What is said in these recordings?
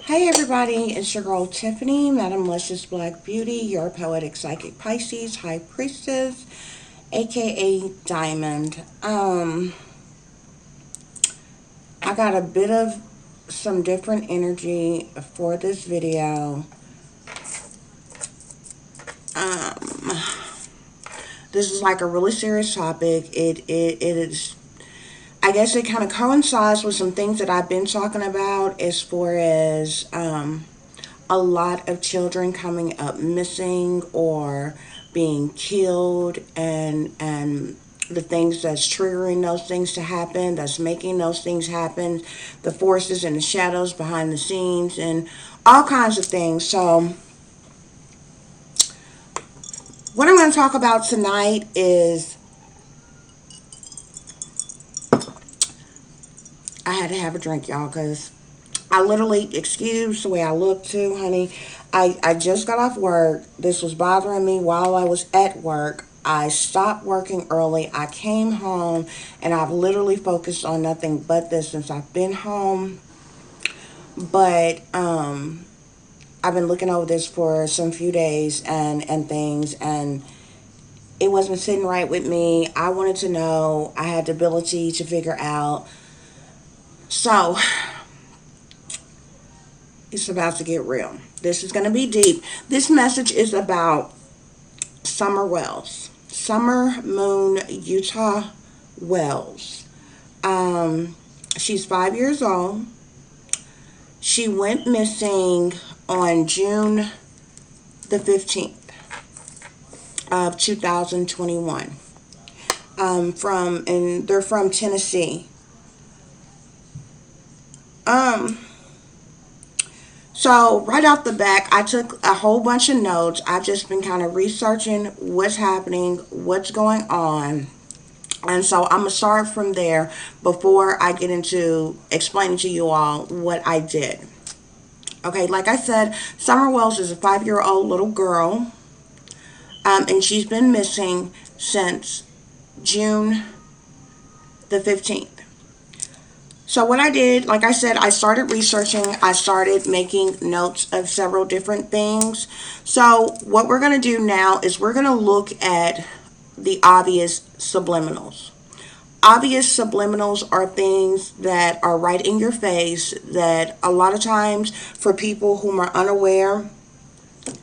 Hey everybody, it's your girl Tiffany, Madam Luscious Black Beauty, your poetic psychic Pisces, High Priestess, aka Diamond. I got a bit of some different energy for this video. Um, this is like a really serious topic. It is, I guess it kind of coincides with some things that I've been talking about as far as a lot of children coming up missing or being killed, and the things that's triggering those things to happen, that's making those things happen, the forces and the shadows behind the scenes, and all kinds of things. So what I'm going to talk about tonight is, I had to have a drink, y'all, because I literally, excuse the way I look too, honey. I just got off work. This was bothering me while I was at work. I stopped working early. I came home and I've literally focused on nothing but this since I've been home. But I've been looking over this for some few days and things, and it wasn't sitting right with me. I wanted to know. I had the ability to figure out. So it's about to get real. This is going to be deep. This message is about Summer Wells. Summer Moon Utah Wells. She's 5 years old. She went missing on June the 15th of 2021. And they're from Tennessee. So right off the back, I took a whole bunch of notes. I've just been kind of researching what's happening, what's going on. And so I'm going to start from there before I get into explaining to you all what I did. Okay, like I said, Summer Wells is a 5-year-old little girl. And she's been missing since June the 15th. So what I did, like I said, I started researching. I started making notes of several different things. So what we're going to do now is we're going to look at the obvious subliminals. Obvious subliminals are things that are right in your face that a lot of times for people whom are unaware,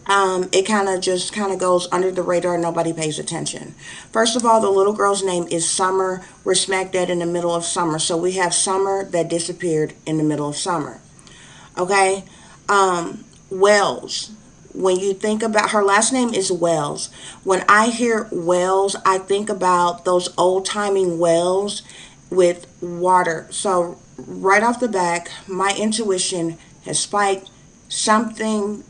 it kind of goes under the radar. Nobody pays attention. First of all, the little girl's name is Summer. We're smack dead in the middle of summer. So we have Summer that disappeared in the middle of summer. Okay. Wells. When you think about, her last name is Wells. When I hear wells, I think about those old timing wells with water. So right off the back, my intuition has spiked. Something,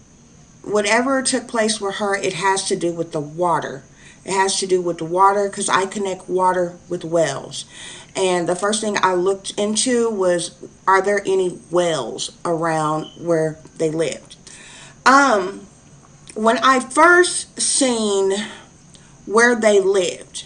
whatever took place with her, it has to do with the water. It has to do with the water because I connect water with wells. And the first thing I looked into was, are there any wells around where they lived? When I first seen where they lived,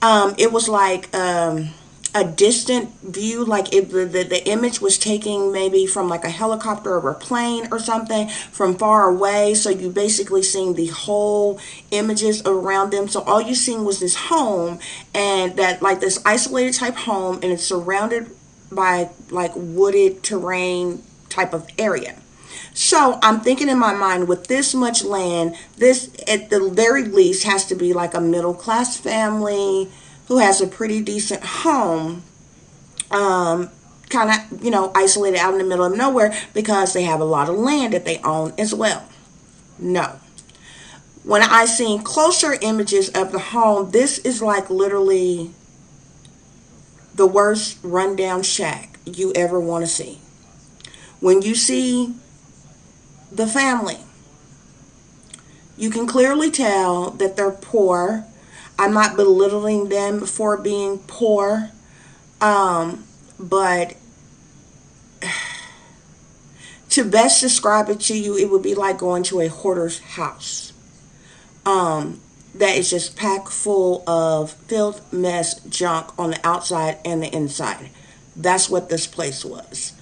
it was like a distant view, like the image was taking maybe from like a helicopter or a plane or something from far away. So you basically seeing the whole images around them. So all you seen was this home, and that like this isolated type home, and it's surrounded by like wooded terrain type of area. So I'm thinking in my mind, with this much land, this at the very least has to be like a middle class family who has a pretty decent home, kind of, isolated out in the middle of nowhere because they have a lot of land that they own as well. No. When I seen closer images of the home, this is like literally the worst rundown shack you ever want to see. When you see the family, you can clearly tell that they're poor. I'm not belittling them for being poor, but to best describe it to you, it would be like going to a hoarder's house. That is just packed full of filth, mess, junk on the outside and the inside. That's what this place was.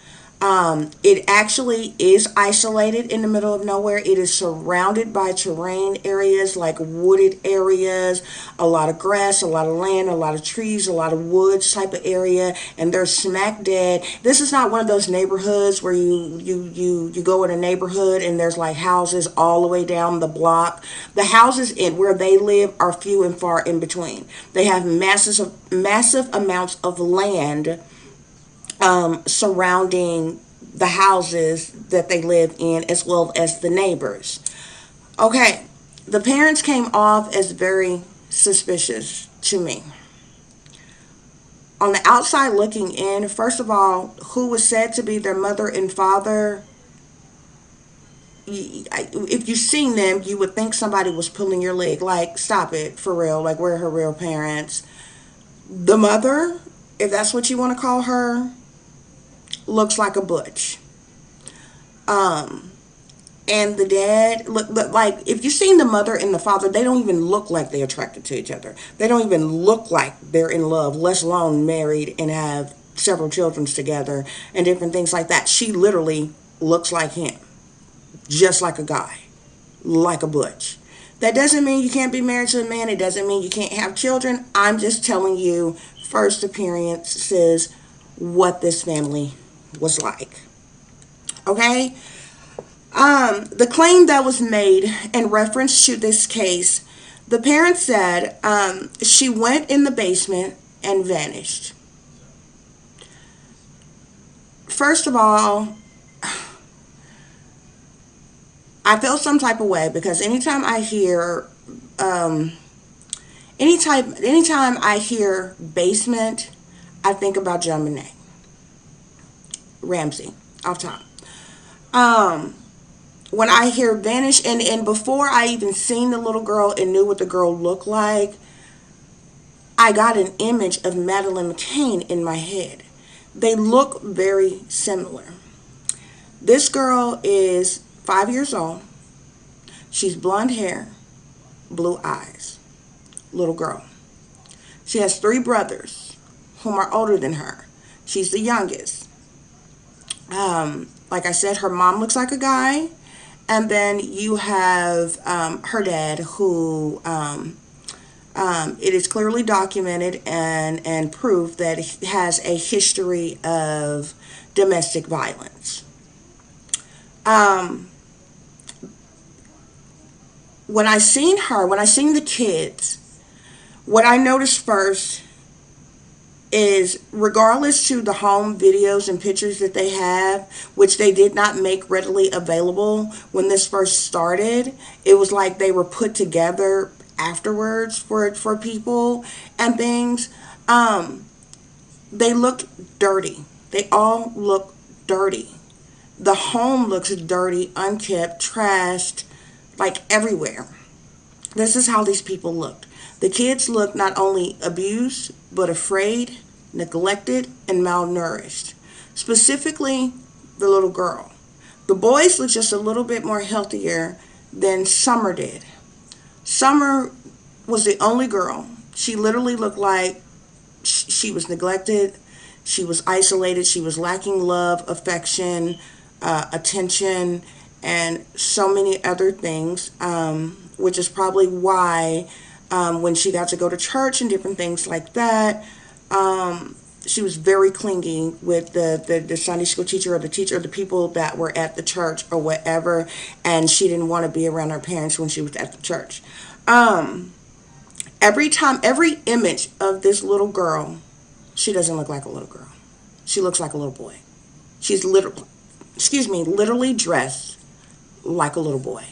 It actually is isolated in the middle of nowhere. It is surrounded by terrain areas like wooded areas, a lot of grass, a lot of land, a lot of trees, a lot of woods type of area, and they're smack dead. This is not one of those neighborhoods where you go in a neighborhood and there's like houses all the way down the block. The houses in where they live are few and far in between. They have massive amounts of land surrounding the houses that they live in as well as the neighbors. Okay, the parents came off as very suspicious to me. On the outside looking in, first of all, who was said to be their mother and father, if you've seen them, you would think somebody was pulling your leg. Like, stop it, for real. Like, where are her real parents? The mother, if that's what you want to call her, looks like a butch. Um, and the dad look like, if you've seen the mother and the father, they don't even look like they're attracted to each other. They don't even look like they're in love, let alone married and have several children together and different things like that. She literally looks like him, just like a guy, like a butch. That doesn't mean you can't be married to a man. It doesn't mean you can't have children. I'm just telling you first appearances what this family was like. Okay? The claim that was made in reference to this case, the parents said she went in the basement and vanished. First of all, I feel some type of way because um, anytime I hear basement, I think about John Ramsey off top. Um, when I hear vanish, and before I even seen the little girl and knew what the girl looked like, I got an image of Madeline McCain in my head. They look very similar. This girl is 5 years old. She's blonde hair, blue eyes, little girl. She has three brothers whom are older than her. She's the youngest. Like I said, her mom looks like a guy. And then you have her dad, who it is clearly documented and proof that he has a history of domestic violence. Um, when I seen the kids, what I noticed first is regardless to the home videos and pictures that they have, which they did not make readily available when this first started, it was like they were put together afterwards for people and things. Um, they looked dirty. They all look dirty. The home looks dirty, unkept, trashed, like everywhere. This is how these people looked. The kids looked not only abused, but afraid, neglected, and malnourished. Specifically, the little girl. The boys looked just a little bit more healthier than Summer did. Summer was the only girl. She literally looked like she was neglected. She was isolated. She was lacking love, affection, attention, and so many other things, which is probably why when she got to go to church and different things like that, she was very clingy with the Sunday school teacher or the teacher or the people that were at the church or whatever, and she didn't want to be around her parents when she was at the church. Um, every image of this little girl, she doesn't look like a little girl. She looks like a little boy. She's literally dressed like a little boy.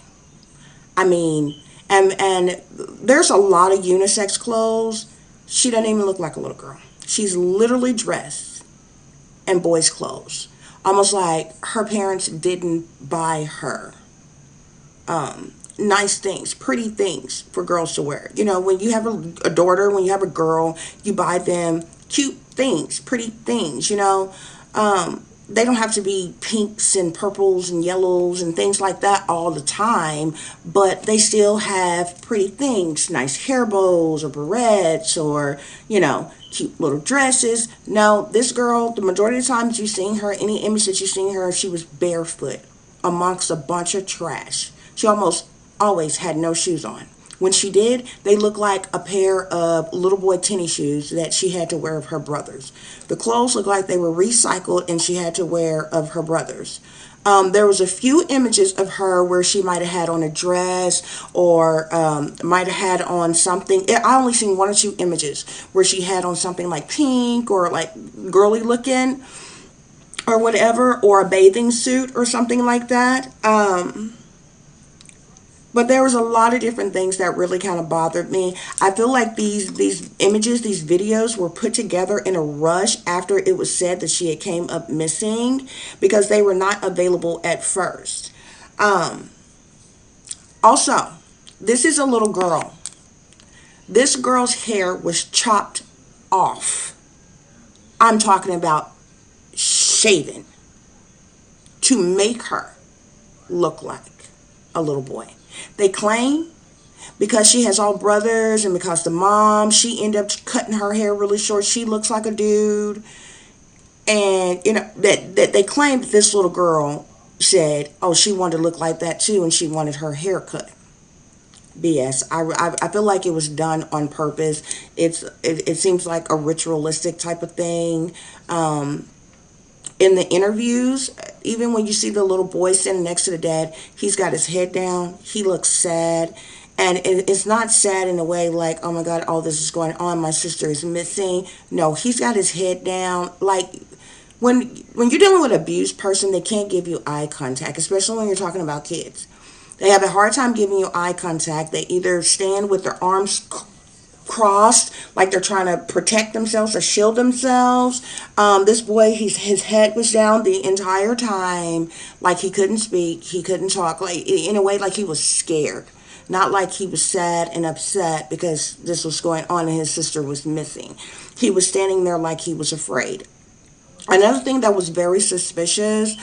I mean, and there's a lot of unisex clothes. She doesn't even look like a little girl. She's literally dressed in boys' clothes, almost like her parents didn't buy her nice things, pretty things for girls to wear. You know, when you have a daughter, when you have a girl, you buy them cute things, pretty things. You know, they don't have to be pinks and purples and yellows and things like that all the time, but they still have pretty things, nice hair bows or barrettes or, cute little dresses. No, this girl, the majority of the times you've seen her, any image that you've seen her, she was barefoot amongst a bunch of trash. She almost always had no shoes on. When she did, they looked like a pair of little boy tennis shoes that she had to wear of her brothers. The clothes looked like they were recycled and she had to wear of her brothers. There was a few images of her where she might have had on a dress or might have had on something. I only seen one or two images where she had on something like pink or like girly looking or whatever, or a bathing suit or something like that. But there was a lot of different things that really kind of bothered me. I feel like these images, these videos were put together in a rush after it was said that she had came up missing because they were not available at first. Um, Also, this is a little girl. This girl's hair was chopped off. I'm talking about shaven to make her look like a little boy. They claim because she has all brothers and because the mom, she ended up cutting her hair really short, she looks like a dude. And that they claim that this little girl said, oh, she wanted to look like that too and she wanted her hair cut. BS. I feel like it was done on purpose. It seems like a ritualistic type of thing. In the interviews, even when you see the little boy sitting next to the dad, he's got his head down. He looks sad. And it's not sad in a way like, oh my God, all this is going on. My sister is missing. No, he's got his head down. Like, when you're dealing with an abused person, they can't give you eye contact, especially when you're talking about kids. They have a hard time giving you eye contact. They either stand with their arms crossed, like they're trying to protect themselves or shield themselves. This boy, his head was down the entire time, like he couldn't speak, he couldn't talk, like in a way like he was scared, not like he was sad and upset because this was going on and his sister was missing. He was standing there like he was afraid. Another thing that was very suspicious,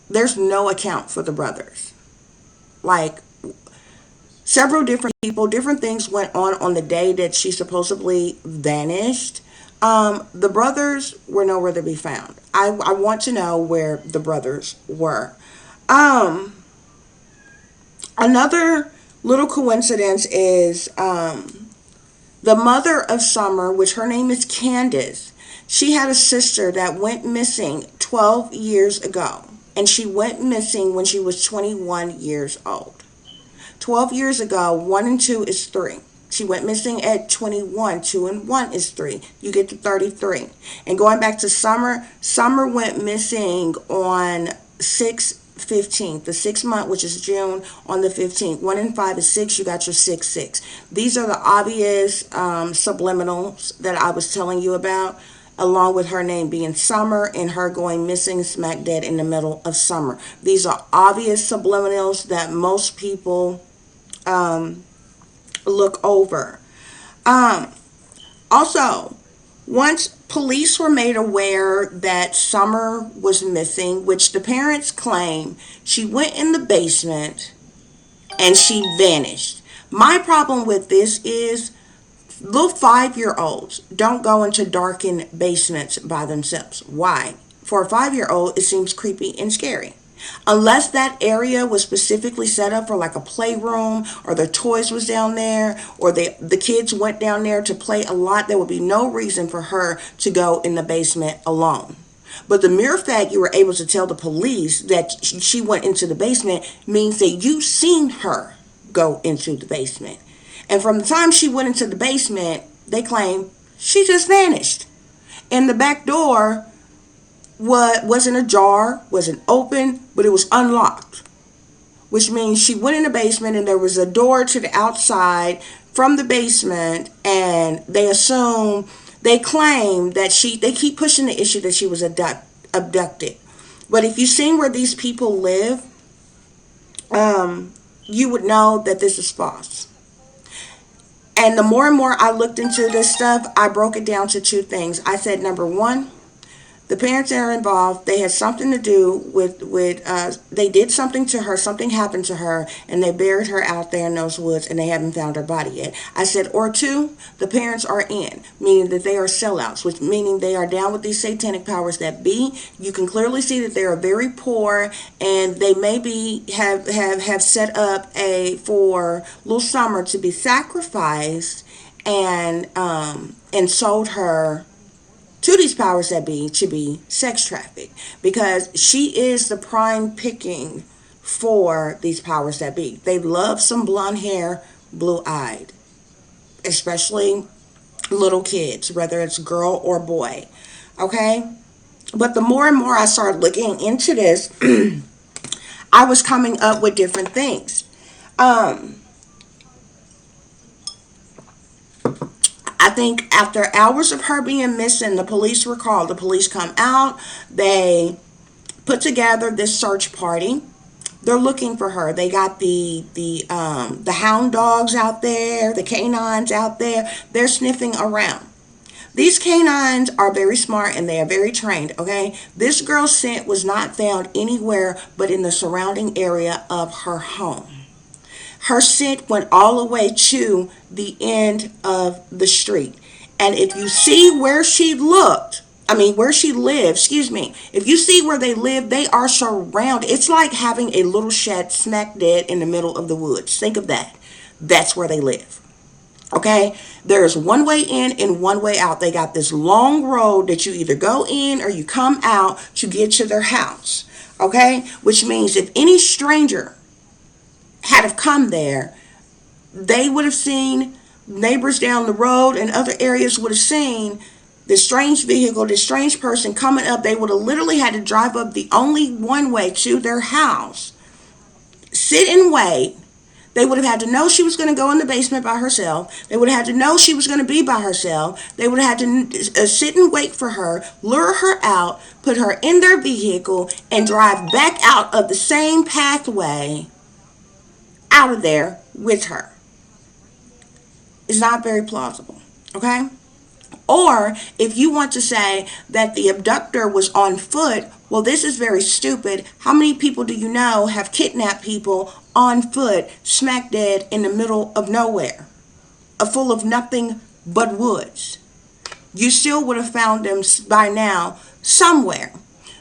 there's no account for the brothers. Like, several different people, different things went on the day that she supposedly vanished. The brothers were nowhere to be found. I want to know where the brothers were. Um, Another little coincidence is the mother of Summer, which her name is Candace. She had a sister that went missing 12 years ago, and she went missing when she was 21 years old. 12 years ago, 1 and 2 is 3. She went missing at 21. 2 and 1 is 3. You get to 33. And going back to Summer, Summer went missing on 6/15, the 6th month, which is June, on the 15th. 1 and 5 is 6. You got your 6/6. These are the obvious subliminals that I was telling you about, along with her name being Summer and her going missing smack dead in the middle of summer. These are obvious subliminals that most people look over. Um, Also, once police were made aware that Summer was missing, which the parents claim she went in the basement and she vanished. My problem with this is little 5-year olds don't go into darkened basements by themselves. Why? For a 5-year old, it seems creepy and scary. Unless that area was specifically set up for like a playroom or the toys was down there or the kids went down there to play a lot, there would be no reason for her to go in the basement alone. But the mere fact you were able to tell the police that she went into the basement means that you seen her go into the basement. And from the time she went into the basement, they claim she just vanished. And the back door wasn't ajar, wasn't open, but it was unlocked. Which means she went in the basement and there was a door to the outside from the basement, and they claim that they keep pushing the issue that she was abducted. But if you've seen where these people live, you would know that this is false. And the more and more I looked into this stuff, I broke it down to two things. I said, number one, The parents that are involved, they had something to do they did something to her, something happened to her, and they buried her out there in those woods, and they haven't found her body yet. I said, or two, the parents are in, meaning that they are sellouts, which meaning they are down with these satanic powers that be. You can clearly see that they are very poor, and they maybe have set up for little Summer to be sacrificed, and sold her to these powers that be to be sex trafficked, because she is the prime picking for these powers that be. They love some blonde hair, blue eyed, especially little kids, whether it's girl or boy. Okay? But the more and more I started looking into this, I was coming up with different things. Um, I think after hours of her being missing, the police were called. The police come out. They put together this search party. They're looking for her. They got the hound dogs out there, the canines out there. They're sniffing around. These canines are very smart and they are very trained, okay? This girl's scent was not found anywhere but in the surrounding area of her home. Her scent went all the way to the end of the street. And if you see where she looked, I mean, where she lived, excuse me, if you see where they live, they are surrounded. It's like having a little shed smack dead in the middle of the woods. Think of that. That's where they live. Okay, there's one way in and one way out. They got this long road that you either go in or you come out to get to their house. Okay, which means if any stranger had have come there, they would have seen, neighbors down the road and other areas would have seen this strange vehicle, this strange person coming up. They would have literally had to drive up the only one way to their house, sit and wait. They would have had to know she was going to go in the basement by herself. They would have had to know she was going to be by herself. They would have had to sit and wait for her, lure her out, put her in their vehicle, and drive back out of the same pathway out of there with her. It's not very plausible, okay? Or if you want to say that the abductor was on foot, well, this is very stupid. How many people do you know have kidnapped people on foot, smack dead in the middle of nowhere, full of nothing but woods? You still would have found them by now somewhere.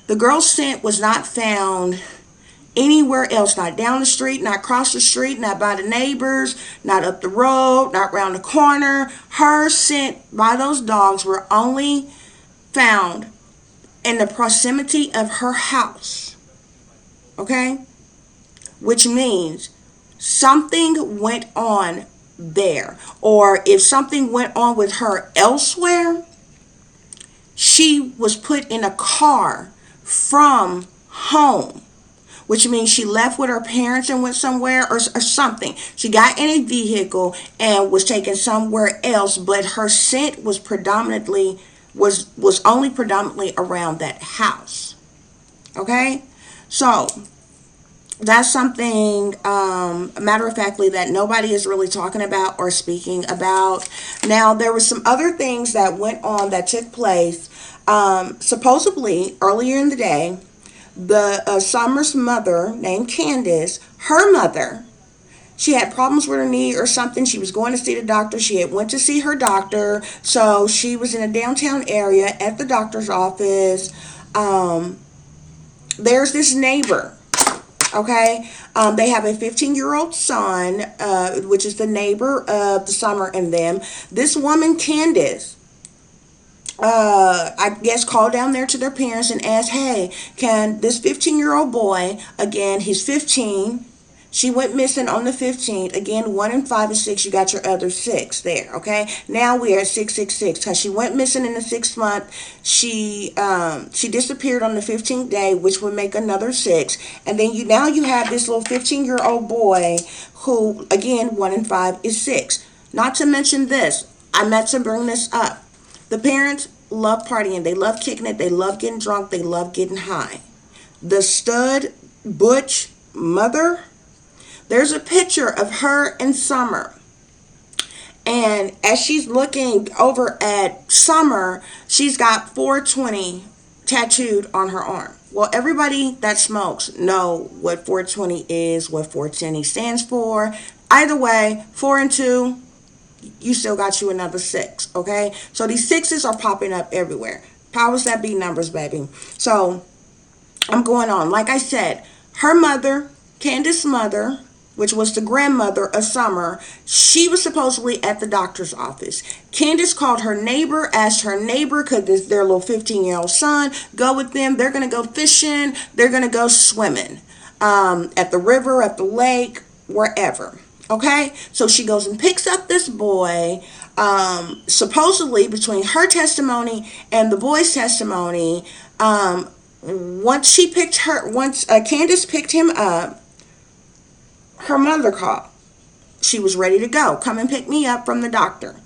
The girl's scent was not found anywhere else, not down the street, not across the street, not by the neighbors, not up the road, not around the corner. Her scent by those dogs were only found in the proximity of her house. Okay? Which means something went on there. Or if something went on with her elsewhere, she was put in a car from home, which means she left with her parents and went somewhere, or something. She got in a vehicle and was taken somewhere else, but her scent was only predominantly around that house. Okay? So that's something, matter of factly, that nobody is really talking about or speaking about. Now, there were some other things that went on that took place. Supposedly earlier in the day, the Summer's mother, named Candace, her mother, she had problems with her knee or something. She was going to see the doctor. She had went to see her doctor, so she was in a downtown area at the doctor's office. There's this neighbor. Okay, they have a 15-year-old son, which is the neighbor of the Summer and them. This woman, Candace, I guess, called down there to their parents and asked, hey, can this 15-year-old boy, again, he's 15, she went missing on the 15th, again, 1 and 5 and 6, you got your other 6 there, okay? Now we are at 666, because she went missing in the 6th month. She disappeared on the 15th day, which would make another 6, and then now you have this little 15-year-old boy who, again, 1 and 5 is 6. Not to mention this, I meant to bring this up. The parents love partying. They love kicking it. They love getting drunk. They love getting high. The stud butch mother, there's a picture of her and Summer. And as she's looking over at Summer, she's got 420 tattooed on her arm. Well, everybody that smokes know what 420 is, what 420 stands for. Either way, 4 and 2, you still got you another 6, okay? So these sixes are popping up everywhere. Powers that be numbers, baby. So I'm going on. Like I said, her mother, Candace's mother, which was the grandmother of Summer, she was supposedly at the doctor's office. Candace called her neighbor, asked her neighbor, could their little 15-year-old son go with them? They're going to go fishing. They're going to go swimming at the river, at the lake, wherever. Okay? So she goes and picks up this boy. Supposedly, between her testimony and the boy's testimony, once Candace picked him up, her mother called. She was ready to go. Come and pick me up from the doctor.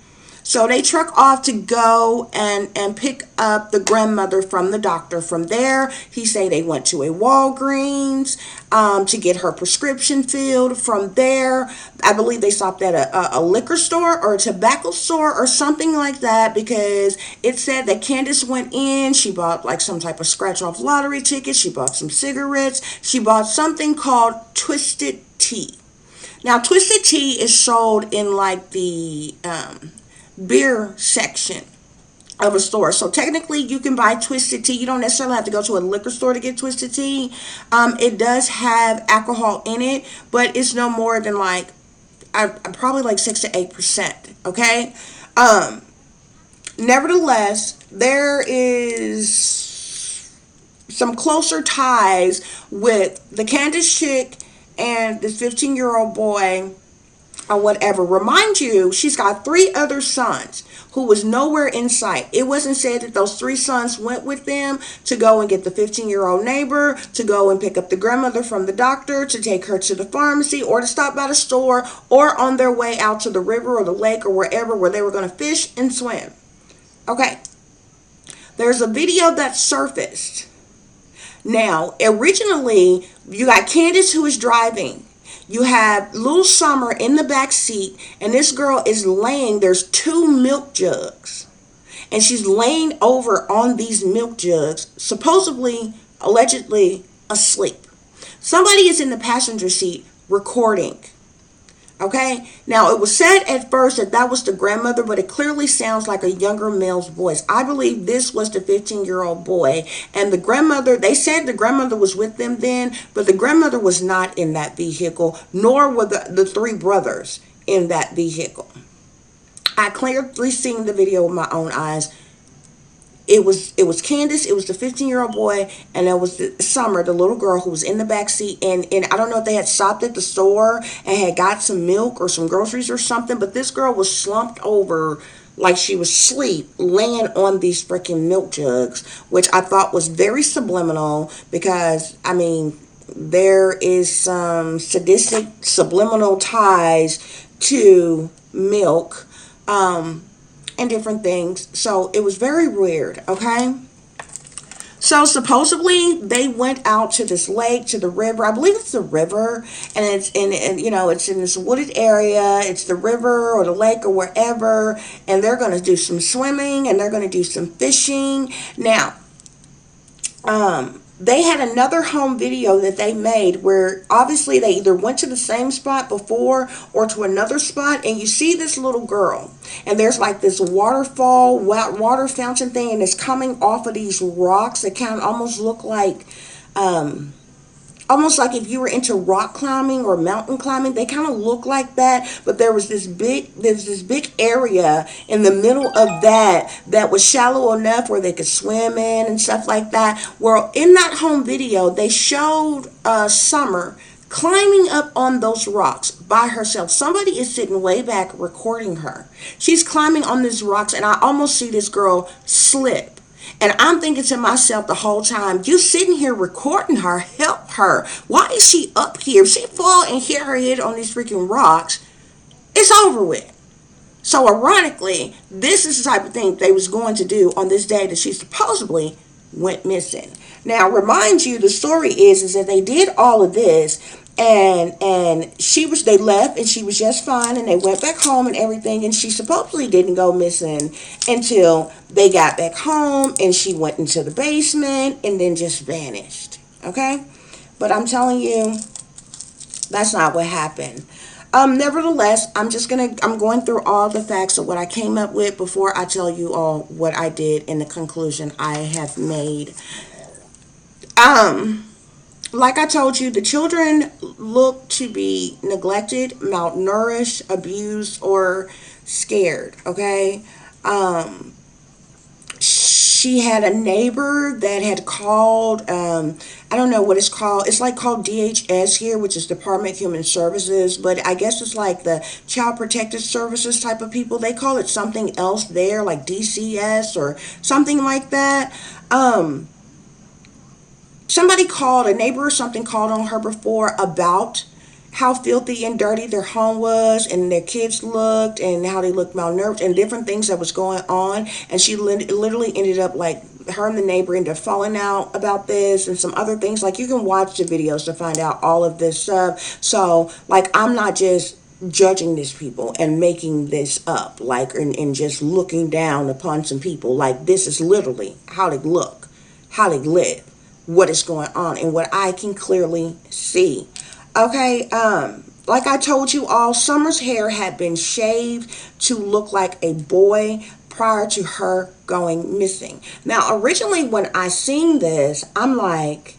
So they truck off to go and pick up the grandmother from the doctor. From there, he say they went to a Walgreens to get her prescription filled. From there, I believe they stopped at a liquor store or a tobacco store or something like that, because it said that Candace went in. She bought like some type of scratch off lottery ticket. She bought some cigarettes. She bought something called Twisted Tea. Now, Twisted Tea is sold in like the beer section of a store. So technically you can buy Twisted Tea. You don't necessarily have to go to a liquor store to get Twisted Tea. It does have alcohol in it, but it's no more than like probably like 6 to 8%. Okay. Nevertheless, there is some closer ties with the Candace chick and this 15-year-old boy or whatever. Remind you, she's got 3 other sons who was nowhere in sight. It wasn't said that those 3 sons went with them to go and get the 15-year-old neighbor, to go and pick up the grandmother from the doctor, to take her to the pharmacy, or to stop by the store, or on their way out to the river or the lake or wherever where they were going to fish and swim. Okay. There's a video that surfaced. Now, originally, you got Candace who is driving. You have little Summer in the back seat, and this girl is laying, there's 2 milk jugs. And she's laying over on these milk jugs, supposedly, allegedly, asleep. Somebody is in the passenger seat recording. Okay? Now, it was said at first that that was the grandmother, but it clearly sounds like a younger male's voice. I believe this was the 15-year-old boy. And the grandmother, they said the grandmother was with them then, but the grandmother was not in that vehicle, nor were the 3 brothers in that vehicle. I clearly seen the video with my own eyes. It was Candace, it was the 15-year-old boy, and it was Summer, the little girl who was in the back seat. And I don't know if they had stopped at the store and had got some milk or some groceries or something, but this girl was slumped over like she was asleep, laying on these freaking milk jugs, which I thought was very subliminal, because, I mean, there is some sadistic subliminal ties to milk. And different things. So it was very weird, okay? So supposedly they went out to this lake, to the river. I believe it's the river, and it's it's in this wooded area. It's the river or the lake or wherever, and they're going to do some swimming and they're going to do some fishing. Now, they had another home video that they made where obviously they either went to the same spot before or to another spot, and you see this little girl, and there's like this waterfall, water fountain thing, and it's coming off of these rocks that kind of almost look like almost like if you were into rock climbing or mountain climbing. They kind of look like that, but there's this big area in the middle of that was shallow enough where they could swim in and stuff like that. Well, in that home video, they showed Summer climbing up on those rocks by herself. Somebody is sitting way back recording her. She's climbing on these rocks, and I almost see this girl slip. And I'm thinking to myself the whole time, you sitting here recording her, help her. Why is she up here? If she fall and hit her head on these freaking rocks, it's over with. So ironically, this is the type of thing they was going to do on this day that she supposedly went missing. Now, remind you, the story is that they did all of this, and they left, and she was just fine, and they went back home and everything, and she supposedly didn't go missing until they got back home, and she went into the basement and then just vanished. Okay, but I'm telling you, that's not what happened. Nevertheless, I'm going through all the facts of what I came up with before I tell you all what I did and the conclusion I have made. um like I told you, the children look to be neglected, malnourished, abused, or scared. Okay. She had a neighbor that had called, I don't know what it's called. It's like called DHS here, which is Department of Human Services, but I guess it's like the Child Protective Services type of people. They call it something else there, like DCS or something like that. Somebody called, a neighbor or something called on her before about how filthy and dirty their home was, and their kids looked, and how they looked malnourished, and different things that was going on. And she literally ended up, like, her and the neighbor ended up falling out about this and some other things. Like, you can watch the videos to find out all of this stuff. So, like, I'm not just judging these people and making this up, like, and just looking down upon some people. Like, this is literally how they look, how they live, what is going on, and what I can clearly see. Okay, like I told you all, Summer's hair had been shaved to look like a boy prior to her going missing. Now, originally when I seen this, I'm like,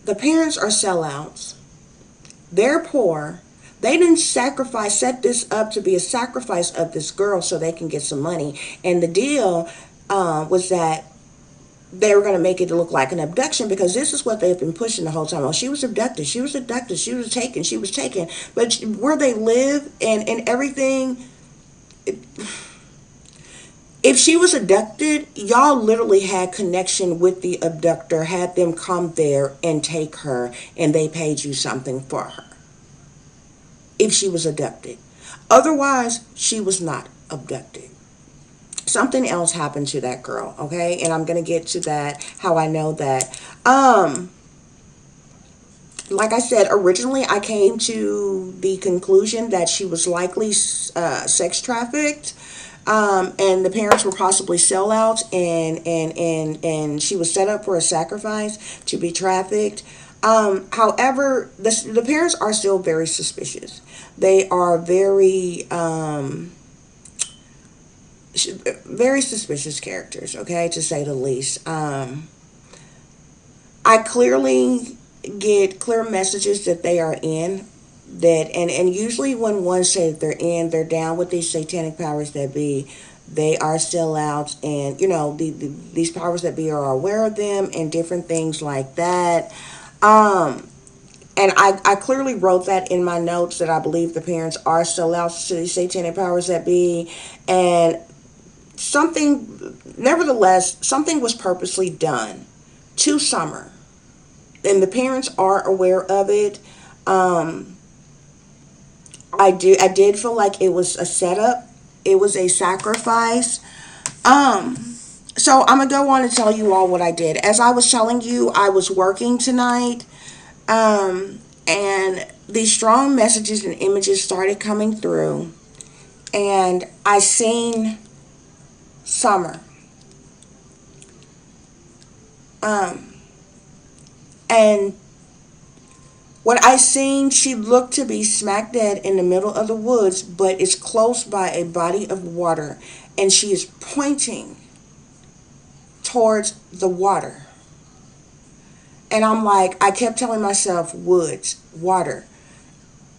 the parents are sellouts. They're poor. They didn't set this up to be a sacrifice of this girl so they can get some money. And the deal was that they were going to make it look like an abduction, because this is what they've been pushing the whole time. Oh, she was abducted. She was abducted. She was taken. She was taken. But where they live and everything, if she was abducted, y'all literally had connection with the abductor, had them come there and take her, and they paid you something for her if she was abducted. Otherwise, she was not abducted. Something else happened to that girl, okay? And I'm going to get to that, how I know that. Like I said, originally I came to the conclusion that she was likely sex trafficked. And the parents were possibly sellouts, and she was set up for a sacrifice to be trafficked. However, the parents are still very suspicious. They are very suspicious characters, okay, to say the least. I clearly get clear messages that they are in that, and usually when one say that they're down with these satanic powers that be, they are still out, and these powers that be are aware of them and different things like that. And I clearly wrote that in my notes, that I believe the parents are still out to these satanic powers that be. And nevertheless, something was purposely done to Summer, and the parents are aware of it. I did feel like it was a setup. It was a sacrifice. So I'm gonna go on and tell you all what I did. As I was telling you, I was working tonight, and these strong messages and images started coming through, and I seen Summer. And what I seen, she looked to be smack dead in the middle of the woods, but it's close by a body of water, and she is pointing towards the water. And I'm like, I kept telling myself, woods, water.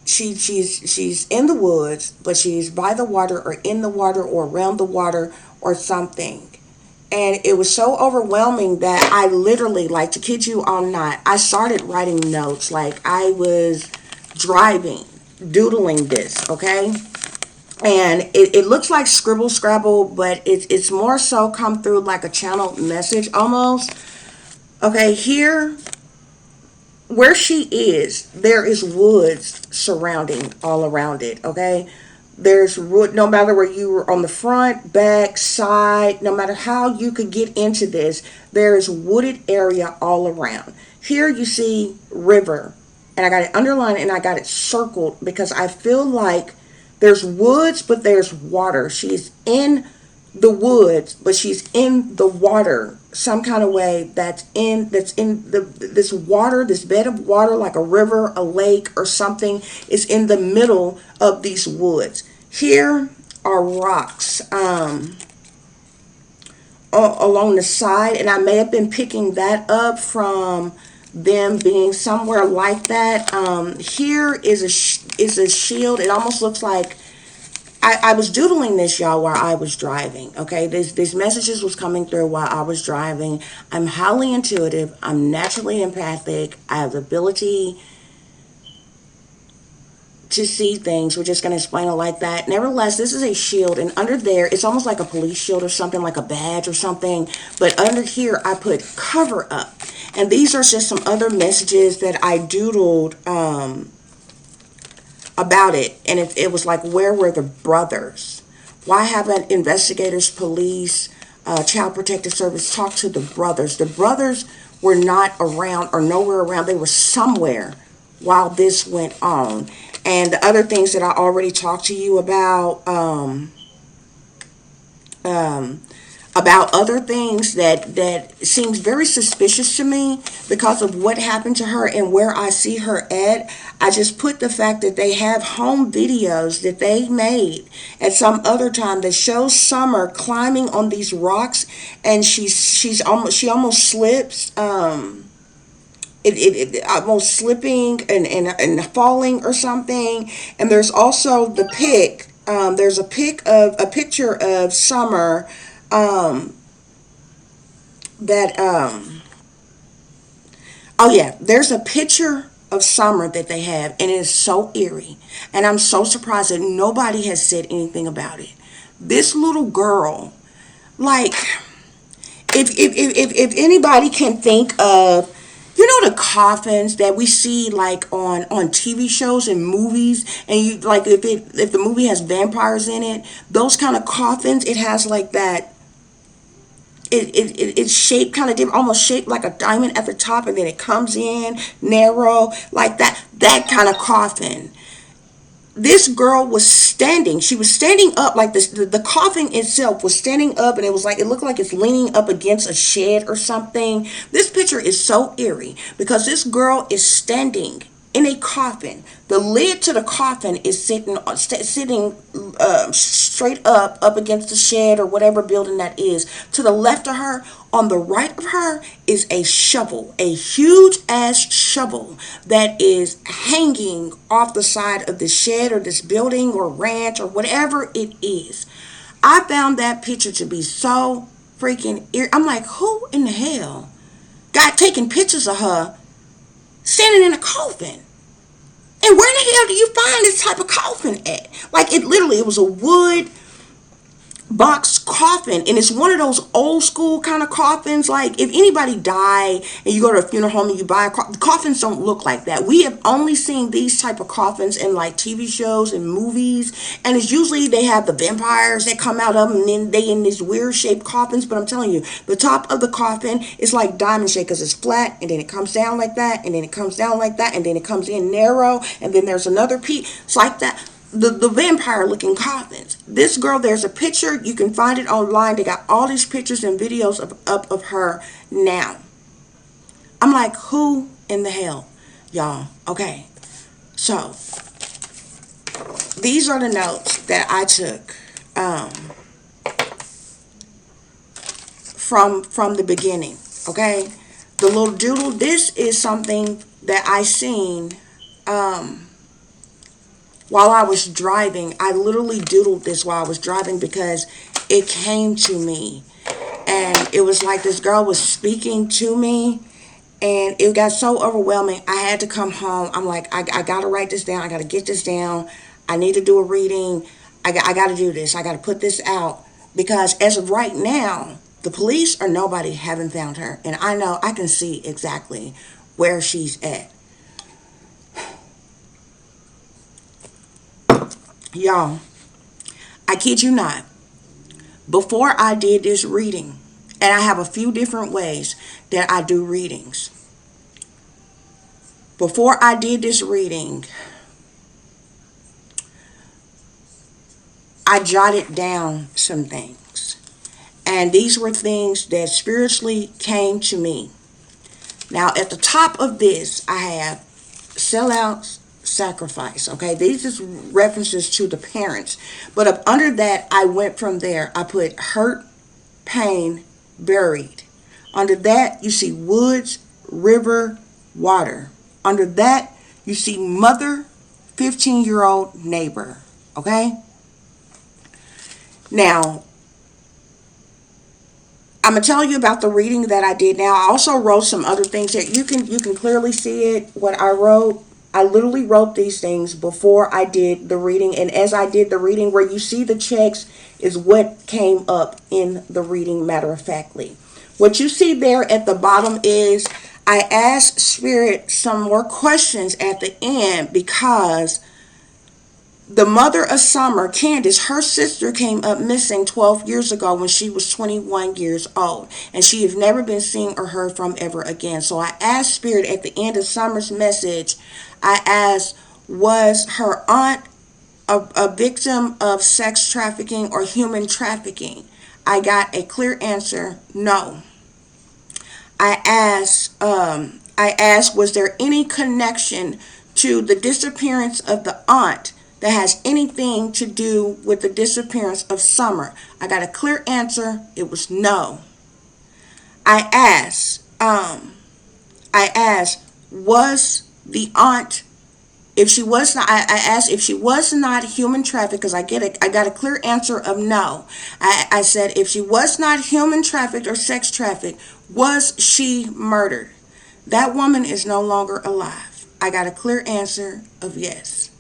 She's in the woods, but she's by the water or in the water or around the water or something. And it was so overwhelming that I literally, like, to kid you all not, I started writing notes. Like, I was driving, doodling this, okay? And it looks like scribble scrabble, but it's more so come through like a channeled message almost. Okay, here, where she is, there is woods surrounding all around it, okay? There's wood, no matter where you were on the front, back, side, no matter how you could get into this, there is wooded area all around. Here you see river, and I got it underlined and I got it circled because I feel like there's woods, but there's water. She's in the woods, but she's in the water some kind of way. That's in the this water, this bed of water, like a river, a lake, or something, is in the middle of these woods. Here are rocks along the side, and I may have been picking that up from them being somewhere like that. Here is a shield. It almost looks like I was doodling this, y'all, while I was driving. Okay, these messages was coming through while I was driving. I'm highly intuitive. I'm naturally empathic. I have the ability to see things. We're just going to explain it like that. Nevertheless, this is a shield, and under there, it's almost like a police shield or something, like a badge or something. But under here, I put cover up, and these are just some other messages that I doodled about it. And it was like, where were the brothers? Why haven't investigators, police, child protective service talked to the brothers? The brothers were not around or nowhere around. They were somewhere while this went on. And the other things that I already talked to you about other things that seems very suspicious to me because of what happened to her and where I see her at. I just put the fact that they have home videos that they made at some other time that shows Summer climbing on these rocks, and she almost slips. It almost slipping and falling or something. And there's also the pic. There's a picture of Summer that oh yeah, there's a picture of Summer that they have, and it is so eerie. And I'm so surprised that nobody has said anything about it. This little girl, like, if anybody can think of, you know, the coffins that we see like on TV shows and movies, and you like, if the movie has vampires in it, those kind of coffins, it has like that. It's shaped kind of different, almost shaped like a diamond at the top, and then it comes in narrow like that. That kind of coffin. This girl was standing. She was standing up like this. The coffin itself was standing up, and it was like, it looked like it's leaning up against a shed or something. This picture is so eerie because this girl is standing in a coffin. The lid to the coffin is sitting straight up against the shed or whatever building that is. To the left of her, on the right of her, is a shovel, a huge ass shovel that is hanging off the side of the shed or this building or ranch or whatever it is. I found that picture to be so freaking eerie. I'm like, who in the hell got taking pictures of her standing in a coffin? And where the hell do you find this type of coffin at? Like, it literally, it was a wood box coffin, and it's one of those old school kind of coffins. Like, if anybody die and you go to a funeral home and you buy a coffin, coffins don't look like that. We have only seen these type of coffins in like TV shows and movies, and it's usually they have the vampires that come out of them, and then they in these weird shaped coffins. But I'm telling you, the top of the coffin is like diamond shape because it's flat, and then it comes down like that, and then it comes down like that, and then it comes in narrow, and then there's another piece. It's like that. The vampire looking coffins. This girl, there's a picture, you can find it online. They got all these pictures and videos of her now. I'm like, who in the hell, y'all? Okay, so these are the notes that I took from the beginning. Okay, the little doodle, this is something that I seen while I was driving. I literally doodled this while I was driving because it came to me. And it was like this girl was speaking to me. And it got so overwhelming. I had to come home. I'm like, I got to write this down. I got to get this down. I need to do a reading. I got to do this. I got to put this out. Because as of right now, the police or nobody haven't found her. And I know, I can see exactly where she's at. Y'all, I kid you not, before I did this reading, and I have a few different ways that I do readings. before I did this reading, I jotted down some things. And these were things that spiritually came to me. Now, at the top of this, I have sellouts, sacrifice. Okay, these is references to the parents. But up under that, I went from there. I put hurt, pain, buried. Under that, you see woods, river, water. Under that, you see mother, 15-year-old neighbor. Okay? Now, I'm gonna tell you about the reading that I did. Now, I also wrote some other things that you can clearly see it. What I wrote, I literally wrote these things before I did the reading, and as I did the reading, where you see the checks is what came up in the reading. Matter of factly, what you see there at the bottom is I asked Spirit some more questions at the end because the mother of Summer, Candace, her sister came up missing 12 years ago when she was 21 years old. And she has never been seen or heard from ever again. So I asked Spirit at the end of Summer's message, I asked, was her aunt a victim of sex trafficking or human trafficking? I got a clear answer, no. I asked, was there any connection to the disappearance of the aunt that has anything to do with the disappearance of Summer? I got a clear answer. It was no. I asked, was the aunt, if she was not, I asked if she was not human trafficked, because I got a clear answer of no. I said, if she was not human trafficked or sex trafficked, was she murdered? That woman is no longer alive. I got a clear answer of yes.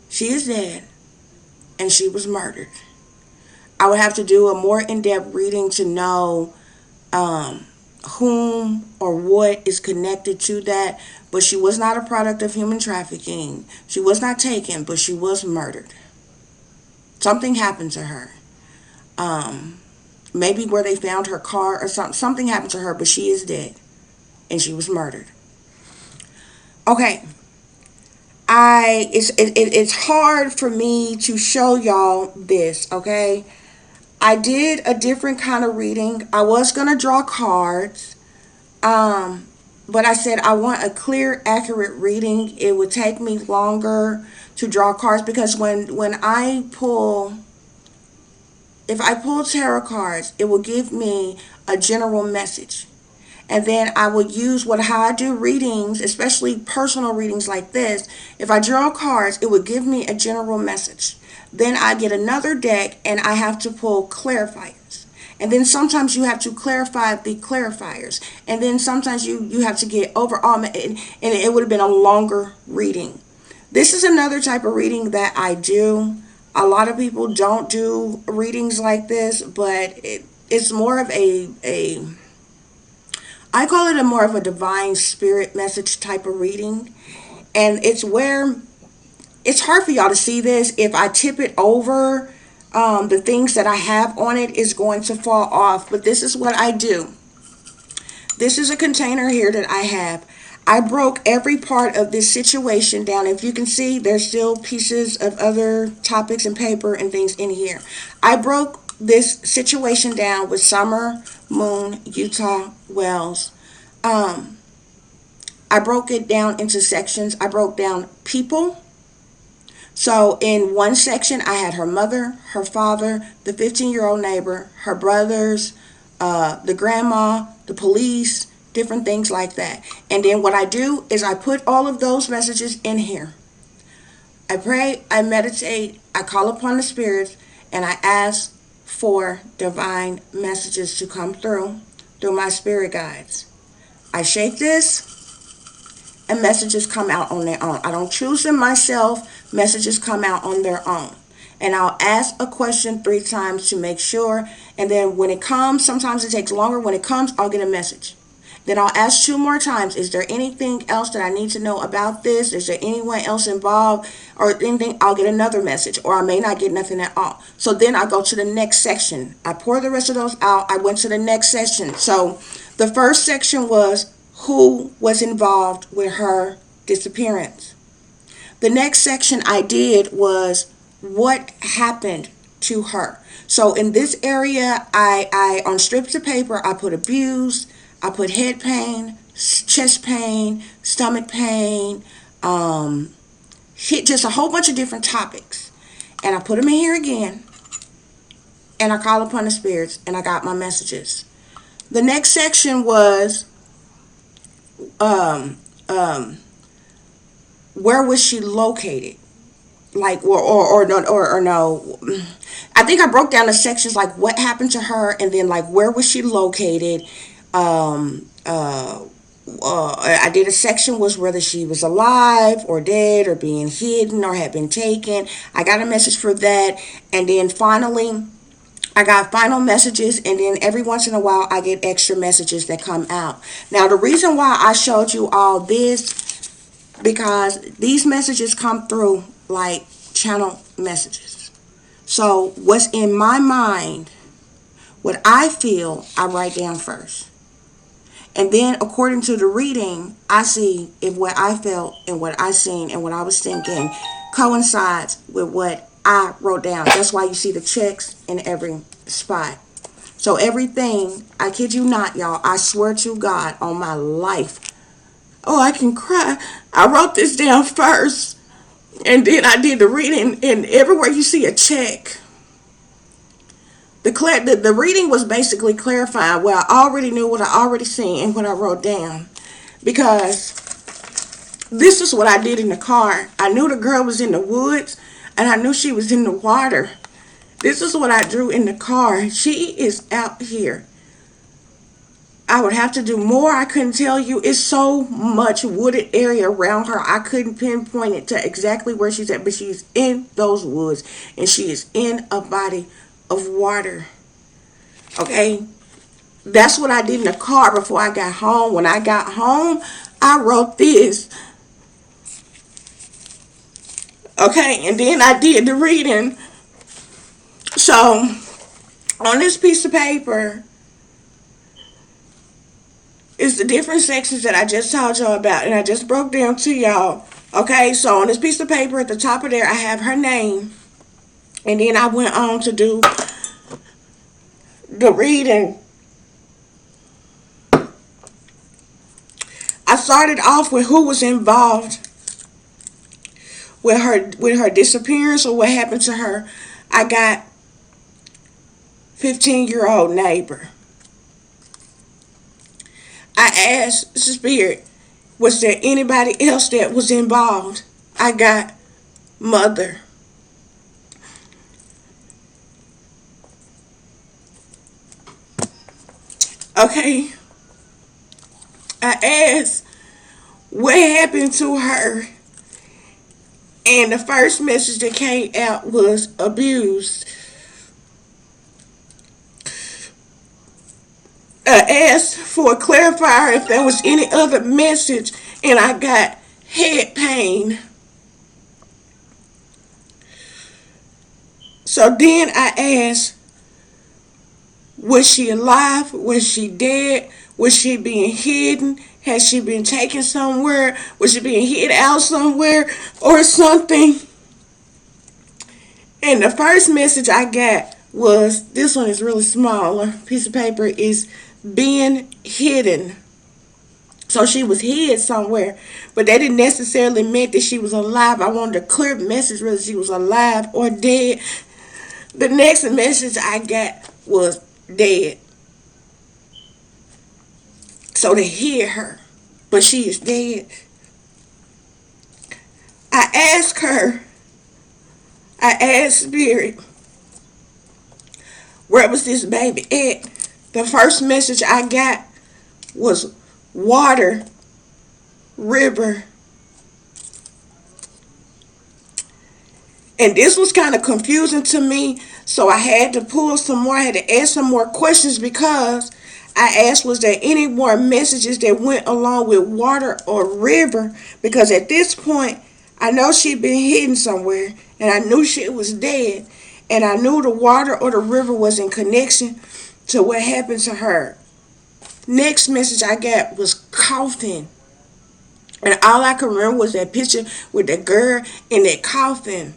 She is dead, and she was murdered. I would have to do a more in-depth reading to know whom or what is connected to that, but she was not a product of human trafficking. She was not taken, but she was murdered. Something happened to her. Maybe where they found her car or something. Something happened to her, but she is dead, and she was murdered. Okay. It's hard for me to show y'all this, okay? I did a different kind of reading. I was gonna draw cards, but I said I want a clear, accurate reading. It would take me longer to draw cards because when I pull, if I pull tarot cards, it will give me a general message. And then I would use how I do readings, especially personal readings like this. If I draw cards, it would give me a general message. Then I get another deck and I have to pull clarifiers. And then sometimes you have to clarify the clarifiers. And then sometimes you have to get overall, and it would have been a longer reading. This is another type of reading that I do. A lot of people don't do readings like this, but it's more of I call it a more of a divine spirit message type of reading. And it's where it's hard for y'all to see this. If I tip it over, the things that I have on it is going to fall off. But this is what I do. This is a container here that I have. I broke every part of this situation down. If you can see, there's still pieces of other topics and paper and things in here. I broke this situation down with Summer, Moon, Utah, Wells. I broke it down into sections. I broke down people. So in one section, I had her mother, her father, the 15-year-old neighbor, her brothers, the grandma, the police, different things like that. And then what I do is I put all of those messages in here. I pray, I meditate, I call upon the spirits, and I ask for divine messages to come through my spirit guides. I shake this and messages come out on their own. I don't choose them myself. Messages come out on their own. And I'll ask a question 3 times to make sure. And then when it comes, sometimes it takes longer. When it comes, I'll get a message. Then I'll ask 2 more times, is there anything else that I need to know about this? Is there anyone else involved or anything? I'll get another message, or I may not get nothing at all. So then I go to the next section. I pour the rest of those out. I went to the next section. So the first section was who was involved with her disappearance. The next section I did was what happened to her. So in this area, I on strips of paper, I put abuse, I put head pain, chest pain, stomach pain, hit just a whole bunch of different topics. And I put them in here again, and I call upon the spirits, and I got my messages. The next section was um, um, where was she located? Like or no, I think I broke down the sections like what happened to her, and then like where was she located. um I did a section was whether she was alive or dead or being hidden or had been taken. I got a message for that. And then finally I got final messages, and then every once in a while I get extra messages that come out. Now the reason why I showed you all this, because these messages come through like channel messages. So what's in my mind, what I feel, I write down first. And then according to the reading, I see if what I felt and what I seen and what I was thinking coincides with what I wrote down. That's why you see the checks in every spot. So everything, I kid you not, y'all, I swear to God on my life. Oh, I can cry. I wrote this down first, and then I did the reading, and everywhere you see a check, the reading was basically clarifying what I already knew, what I already seen, and what I wrote down. Because this is what I did in the car. I knew the girl was in the woods, and I knew she was in the water. This is what I drew in the car. She is out here. I would have to do more. I couldn't tell you. It's so much wooded area around her. I couldn't pinpoint it to exactly where she's at, but she's in those woods, and she is in a body of water. Okay? That's what I did in the car before I got home. When I got home, I wrote this. Okay? And then I did the reading. So, on this piece of paper is the different sections that I just told y'all about, and I just broke down to y'all. Okay? So, on this piece of paper at the top of there, I have her name. And then I went on to do the reading. I started off with who was involved with her disappearance or what happened to her. I got 15-year-old neighbor. I asked Spirit, was there anybody else that was involved? I got mother. Okay. I asked what happened to her, and the first message that came out was abused. I asked for a clarifier if there was any other message, and I got head pain. So then I asked, was she alive? Was she dead? Was she being hidden? Has she been taken somewhere? Was she being hid out somewhere or something? And the first message I got was, this one is really smaller piece of paper, is being hidden. So she was hid somewhere, but that didn't necessarily mean that she was alive. I wanted a clear message whether she was alive or dead. The next message I got was dead. So they hid her, but she is dead. I asked Spirit, where was this baby at? The first message I got was water, river. And this was kind of confusing to me, so I had to pull some more. I had to ask some more questions, because I asked, was there any more messages that went along with water or river? Because at this point, I know she'd been hidden somewhere, and I knew she was dead, and I knew the water or the river was in connection to what happened to her. Next message I got was coughing. And all I can remember was that picture with the girl in that coffin.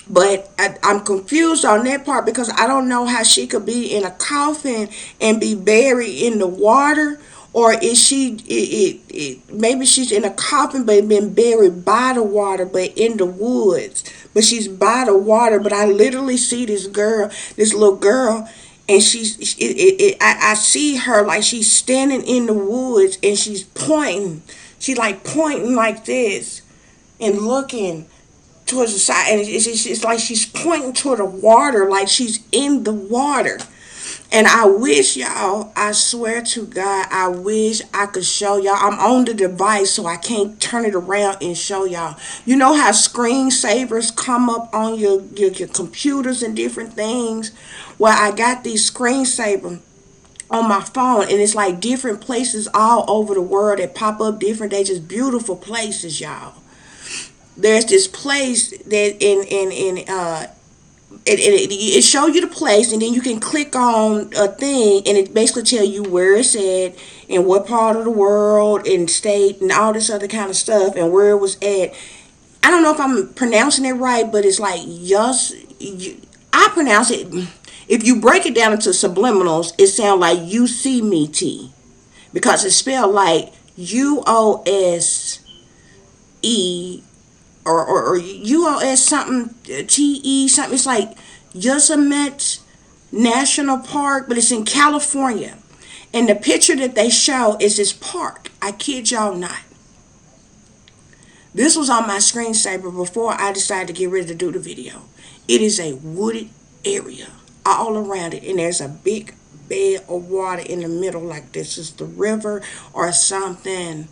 But I'm confused on that part because I don't know how she could be in a coffin and be buried in the water. Or is maybe she's in a coffin but been buried by the water but in the woods. But she's by the water. But I literally see this girl, this little girl, and I see her like she's standing in the woods and she's pointing. She's like pointing like this and looking towards the side, and it's like she's pointing toward the water, like she's in the water. And I wish y'all, I swear to God, I wish I could show y'all. I'm on the device, so I can't turn it around and show y'all. You know how screensavers come up on your computers and different things? Well, I got these screensavers on my phone, and it's like different places all over the world that pop up different. They just beautiful places, y'all. There's this place that it show you the place, and then you can click on a thing and it basically tell you where it's at and what part of the world and state and all this other kind of stuff and where it was at. I don't know if I'm pronouncing it right, but it's like yes, I pronounce it. If you break it down into subliminals, it sounds like you see me t, because it's spelled like UOSE, or UOS something TE something. It's like Yosemite National Park, but it's in California. And the picture that they show is this park. I kid y'all not. This was on my screensaver before I decided to get ready to do the video. It is a wooded area all around it, and there's a big bed of water in the middle, like this is the river or something.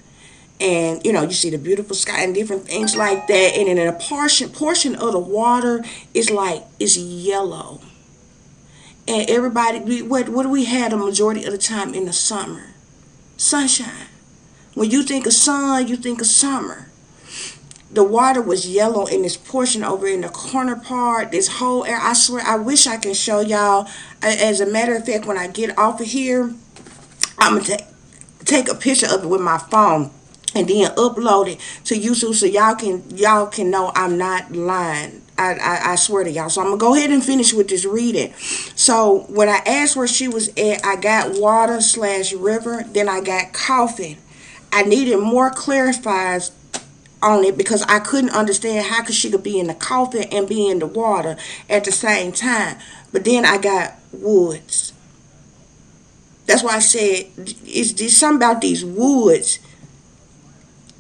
And you see the beautiful sky and different things like that. And then a portion of the water is like it's yellow. And everybody, what do we have the majority of the time in the summer? Sunshine. When you think of sun, you think of summer. The water was yellow in this portion over in the corner part. This whole area, I swear, I wish I can show y'all. As a matter of fact, when I get off of here, I'm gonna take a picture of it with my phone and then upload it to YouTube so y'all can know I'm not lying. I swear to y'all. So I'm gonna go ahead and finish with this reading. So when I asked where she was at, I got water / river. Then I got coffin. I needed more clarifiers on it because I couldn't understand how she could be in the coffin and be in the water at the same time. But then I got woods. That's why I said it's something about these woods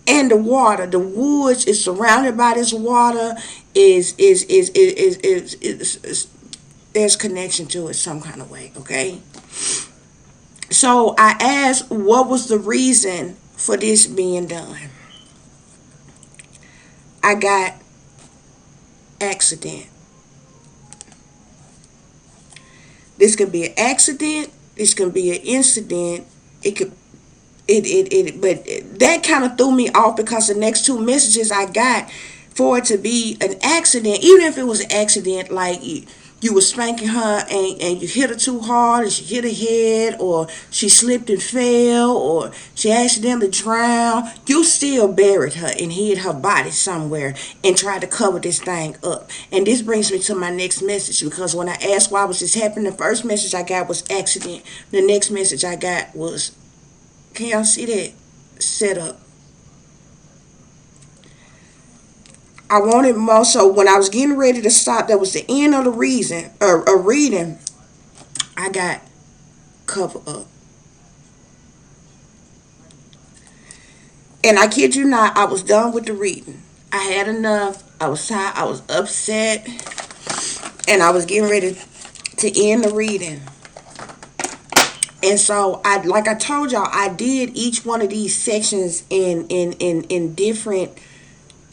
and the water. The woods is surrounded by this water. Is there's connection to it some kind of way. Okay. So I asked, what was the reason for this being done? I got accident. This could be an accident. This could be an incident. It could but that kind of threw me off because the next two messages I got for it to be an accident, even if it was an accident like you were spanking her and you hit her too hard and she hit her head, or she slipped and fell, or she accidentally drowned, you still buried her and hid her body somewhere and tried to cover this thing up. And this brings me to my next message, because when I asked why was this happening, the first message I got was accident. The next message I got was, can y'all see that? Setup. I wanted more, so when I was getting ready to stop, that was the end of the reason, or reading, I got cover up. And I kid you not, I was done with the reading. I had enough. I was tired. I was upset. And I was getting ready to end the reading. And so like I told y'all, I did each one of these sections in different.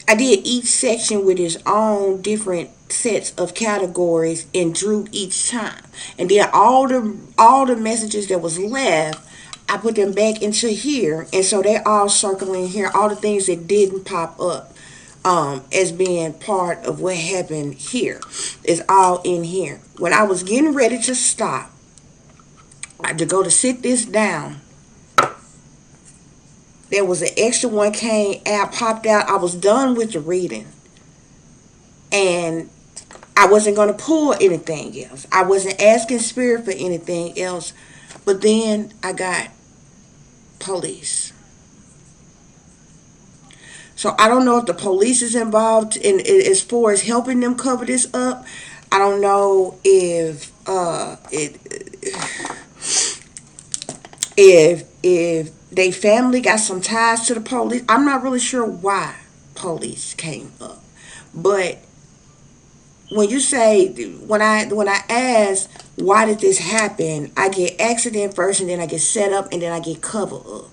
I did each section with its own different sets of categories and drew each time. And then all the messages that was left, I put them back into here, and so they all circling here. All the things that didn't pop up as being part of what happened here is all in here. When I was getting ready to stop, I had to go to sit this down. There was an extra one came out, popped out. I was done with the reading, and I wasn't going to pull anything else. I wasn't asking spirit for anything else. But then I got police. So I don't know if the police is involved in as far as helping them cover this up. I don't know if they family got some ties to the police. I'm not really sure why police came up. But when you say when I ask why did this happen, I get accident first and then I get set up and then I get cover up.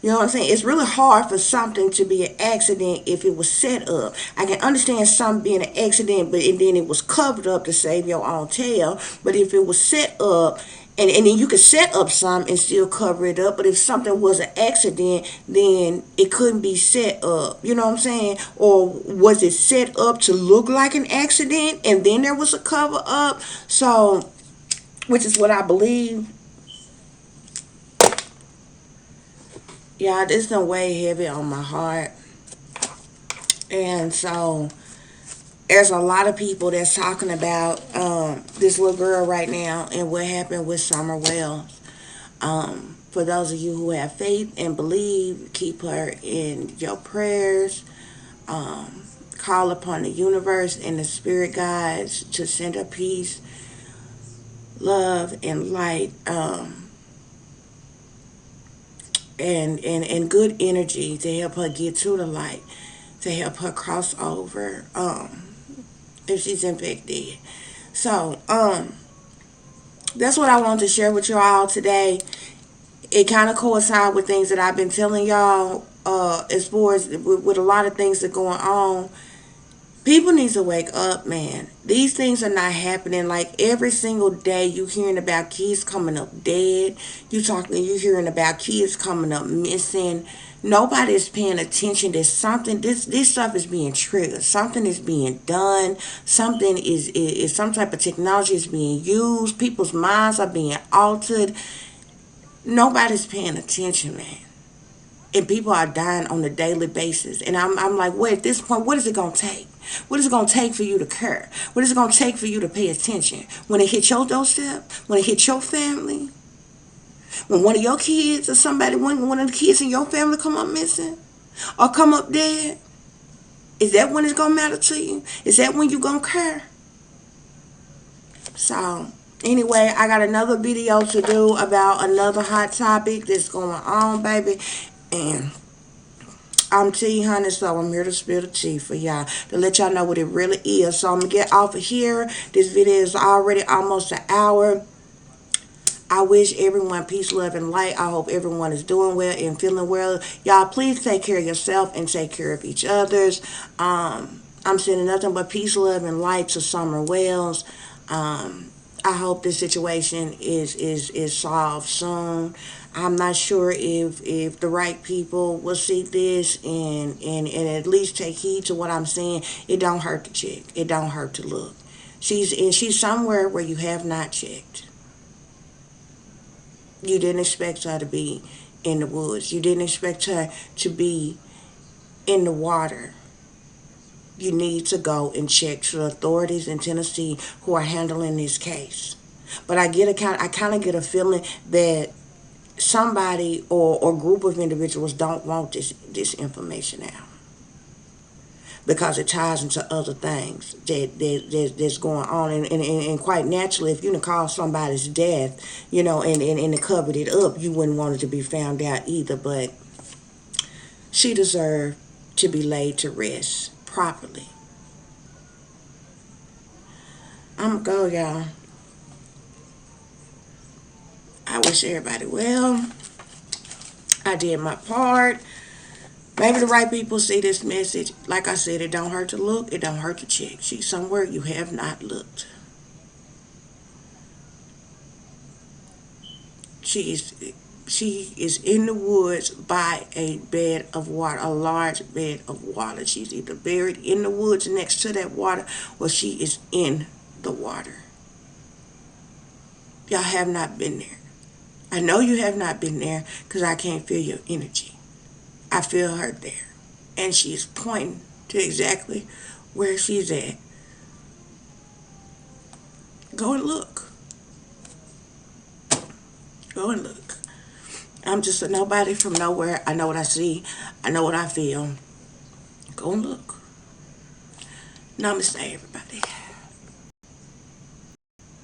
You know what I'm saying? It's really hard for something to be an accident if it was set up. I can understand something being an accident, but and then it was covered up to save your own tail. But if it was set up, and then you could set up some and still cover it up. But if something was an accident, then it couldn't be set up. You know what I'm saying? Or was it set up to look like an accident and then there was a cover up? So, which is what I believe. Yeah, this done weigh heavy on my heart. And so there's a lot of people that's talking about this little girl right now and what happened with Summer Wells. For those of you who have faith and believe, keep her in your prayers. Call upon the universe and the spirit guides to send her peace, love, and light. And good energy to help her get to the light, to help her cross over if she's in fact dead. So that's what I wanted to share with you all today. It kind of coincides with things that I've been telling y'all as far as with a lot of things that are going on. People need to wake up, man. These things are not happening. Like every single day, you hearing about kids coming up dead. You hearing about kids coming up missing. Nobody's paying attention. There's something. This stuff is being triggered. Something is being done. Something is some type of technology is being used. People's minds are being altered. Nobody's paying attention, man. And people are dying on a daily basis. And I'm like, wait, at this point, what is it going to take? What is it going to take for you to care? What is it going to take for you to pay attention? When it hit your doorstep? When it hit your family? When one of your kids or somebody, one of the kids in your family come up missing? Or come up dead? Is that when it's going to matter to you? Is that when you're going to care? So, anyway, I got another video to do about another hot topic that's going on, baby. And I'm T Honey, so I'm here to spill the tea for y'all, to let y'all know what it really is. So I'm going to get off of here. This video is already almost an hour. I wish everyone peace, love, and light. I hope everyone is doing well and feeling well. Y'all, please take care of yourself and take care of each other's. I'm sending nothing but peace, love, and light to Summer Wells. I hope this situation is solved soon. I'm not sure if the right people will see this and at least take heed to what I'm saying. It don't hurt to check. It don't hurt to look. She's somewhere where you have not checked. You didn't expect her to be in the woods. You didn't expect her to be in the water. You need to go and check to the authorities in Tennessee who are handling this case. But I kind of get a feeling that somebody or group of individuals don't want this information out because it ties into other things that's going on, and quite naturally, if you didn't cause somebody's death, and covered it up, you wouldn't want it to be found out either. But she deserved to be laid to rest properly. I'm gonna go, y'all. I wish everybody well. I did my part. Maybe the right people see this message. Like I said, it don't hurt to look. It don't hurt to check. She's somewhere you have not looked. She is in the woods by a bed of water, a large bed of water. She's either buried in the woods next to that water or she is in the water. Y'all have not been there. I know you have not been there because I can't feel your energy. I feel her there. And she's pointing to exactly where she's at. Go and look. Go and look. I'm just a nobody from nowhere. I know what I see. I know what I feel. Go and look. Namaste, everybody.